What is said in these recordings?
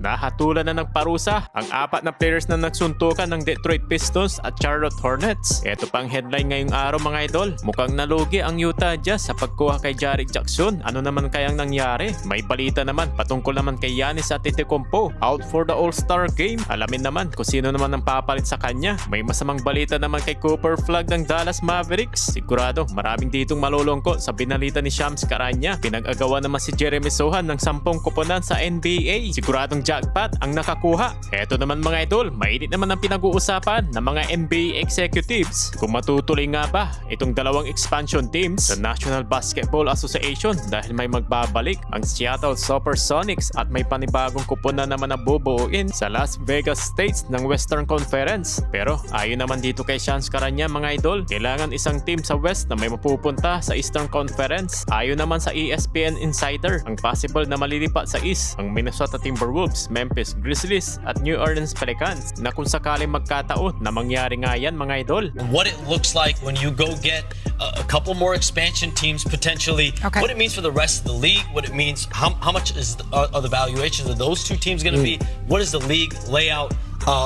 nahatulan na ng parusa ang apat na players na nagsuntukan ng Detroit Pistons at Charlotte Hornets. Ito pang headline ngayong araw mga idol. Mukhang nalugi ang Utah Jazz sa pagkuha kay Jaren Jackson. Ano naman kayang nangyari? May balita naman patungkol naman kay Giannis Antetokounmpo out for the All-Star Game. Alamin naman kung sino naman ang papalit sa kanya. May masamang balita naman kay Cooper Flag ng Dallas Mavericks. Sigurado maraming ditong malulungkot sa binalita ni Shams Charania. Pinag-agawa naman si Jeremy Sohan ng 10 kuponan sa NBA. Siguradong jackpot ang nakakuha. Eto naman mga idol, mainit naman ang pinag-uusapan ng mga NBA executives. Kung matutuloy nga ba itong dalawang expansion teams sa National Basketball Association dahil may magbabalik ang Seattle Supersonics at may panibagong kuponan naman na bubuuin sa Las Vegas States ng Western Conference. Pero ayon naman dito kay Shams Charania mga idol, kailangan isang team sa West na may mapupunta sa Eastern Conference. Ayon naman sa ESPN Insider, ang possible na malilipat sa East ang Minnesota Timberwolves, Memphis Grizzlies at New Orleans Pelicans na kung sakaling magkataon na mangyari nga yan mga idol. What it looks like when you go get a couple more expansion teams potentially, what it means for the rest of the league, what it means, how much are the valuations of those two teams going to be, what does the league layout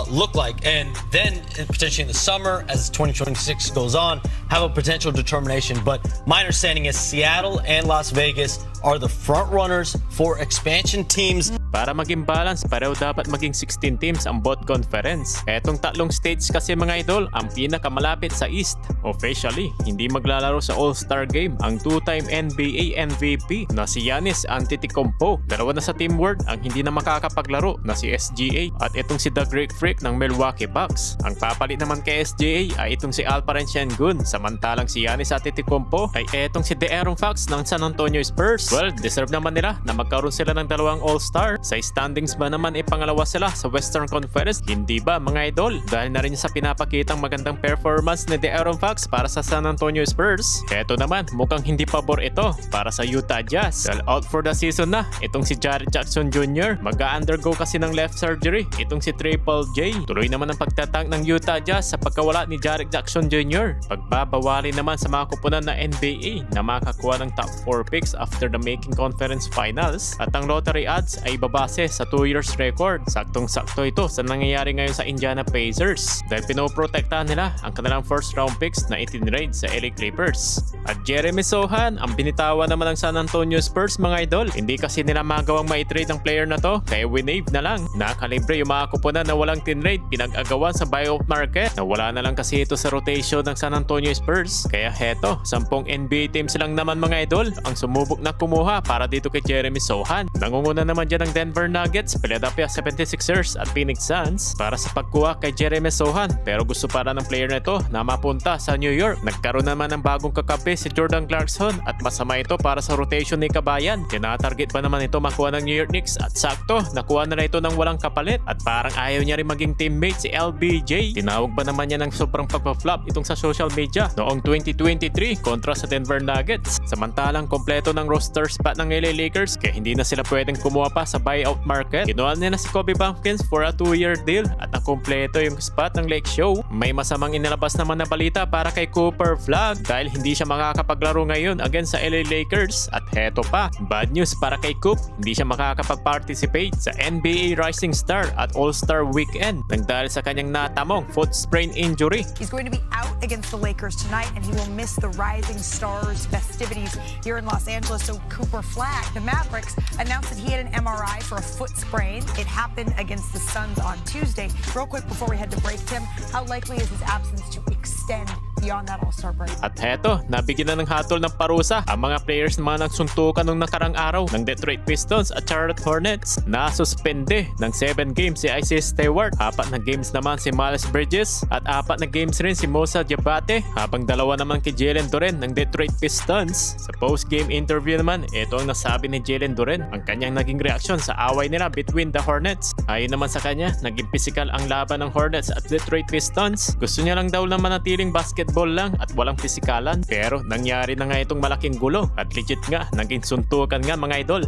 look like, and then potentially in the summer as 2026 goes on have a potential determination. But my understanding is Seattle and Las Vegas are the front runners for expansion teams. Para maging balance, pareho dapat maging 16 teams ang both conference. Etong tatlong states kasi mga idol ang pinakamalapit sa East. Officially, hindi maglalaro sa All-Star Game ang two-time NBA MVP na si Giannis Antetokounmpo. Dalawa na sa Team World ang hindi na makakapaglaro na si SGA at itong si The Greek Freak ng Milwaukee Bucks. Ang papalit naman kay SGA ay itong si Alperen Sengun, samantalang si Giannis Antetokounmpo ay etong si De'Aaron Fox ng San Antonio Spurs. Well, deserve naman nila na magkaroon sila ng dalawang All-Star. Sa standings ba naman pangalawa sila sa Western Conference? Hindi ba mga idol? Dahil na rin sa pinapakitang magandang performance ni De'Aaron Fox para sa San Antonio Spurs. Eto naman, mukhang hindi pabor ito para sa Utah Jazz. Dahil out for the season na itong si Jaren Jackson Jr. Mag-undergo kasi ng left surgery itong si Triple J. Tuloy naman ang pagtatank ng Utah Jazz sa pagkawala ni Jaren Jackson Jr. Pagbabawali naman sa mga kupunan na NBA na makakuha ng top 4 picks after the making conference finals. At ang lottery odds ay babase sa 2 years record. Saktong-sakto ito sa nangyayari ngayon sa Indiana Pacers dahil pinoprotektahan nila ang kanilang first round picks na itinrade sa LA Clippers. At Jeremy Sohan ang binitawan naman ng San Antonio Spurs mga idol. Hindi kasi nila magawang maitrade ang player na to kaya winave na lang. Nakalibre yung mga kupunan na walang tinrade pinag-agawan sa buyout market na wala na lang kasi ito sa rotation ng San Antonio Spurs. Kaya heto, 10 NBA teams lang naman mga idol ang sumubok na kumuha para dito kay Jeremy Sohan. Nangunguna naman dyan ang Denver Nuggets, Philadelphia 76ers at Phoenix Suns para sa pagkuha kay Jeremy Sohan. Pero gusto para ng player na ito na mapunta sa New York. Nagkaroon naman ng bagong kakape si Jordan Clarkson at masama ito para sa rotation ni Kabayan. Tinatarget pa naman ito makuha ng New York Knicks at sakto nakuha na ito ng walang kapalit at parang ayaw niya rin maging teammate si LBJ. Tinawag pa naman niya ng sobrang pagpa-flop itong sa social media noong 2023 kontra sa Denver Nuggets. Samantalang kompleto ng roster spot ng LA Lakers kaya hindi na sila pwedeng kumuha pa sa buyout market. Kinuha nila si Kobe Bumpkins for a 2-year deal at nakumpleto yung spot ng Lake Show. May masamang inilabas naman na balita para kay Cooper Flag dahil hindi siya makakapaglaro ngayon against sa LA Lakers. At heto pa, bad news para kay Coop, hindi siya makakapag-participate sa NBA Rising Star at All-Star Weekend nang dahil sa kanyang natamong foot sprain injury. He's going to be out against the Lakers tonight and he will miss the Rising Stars festivities here in Los Angeles. So Cooper Flag, the Mavericks, announced that he had an MRI for a foot sprain. It happened against the Suns on Tuesday. Real quick before we head to break, Tim, how likely is his absence to extend beyond that All-Star break? At heto, nabigyan na ng hatol ng parusa ang mga players na mga nagsuntukan nung nakarang araw ng Detroit Pistons at Charlotte Hornets. Nasuspende ng 7 games si Isaiah Stewart, 4 na games naman si Miles Bridges at 4 na games rin si Musa Diabate, habang 2 naman kay Jalen Duren ng Detroit Pistons. Sa post-game interview naman, ito ang nasabi ni Jalen Duren ang kanyang naging reaksyon sa away nila between the Hornets. Ayon naman sa kanya, naging physical ang laban ng Hornets at Detroit Pistons. Gusto niya lang daw na manatiling basketball lang at walang pisikalan, pero nangyari na nga itong malaking gulo at legit nga naging suntukan nga mga idol.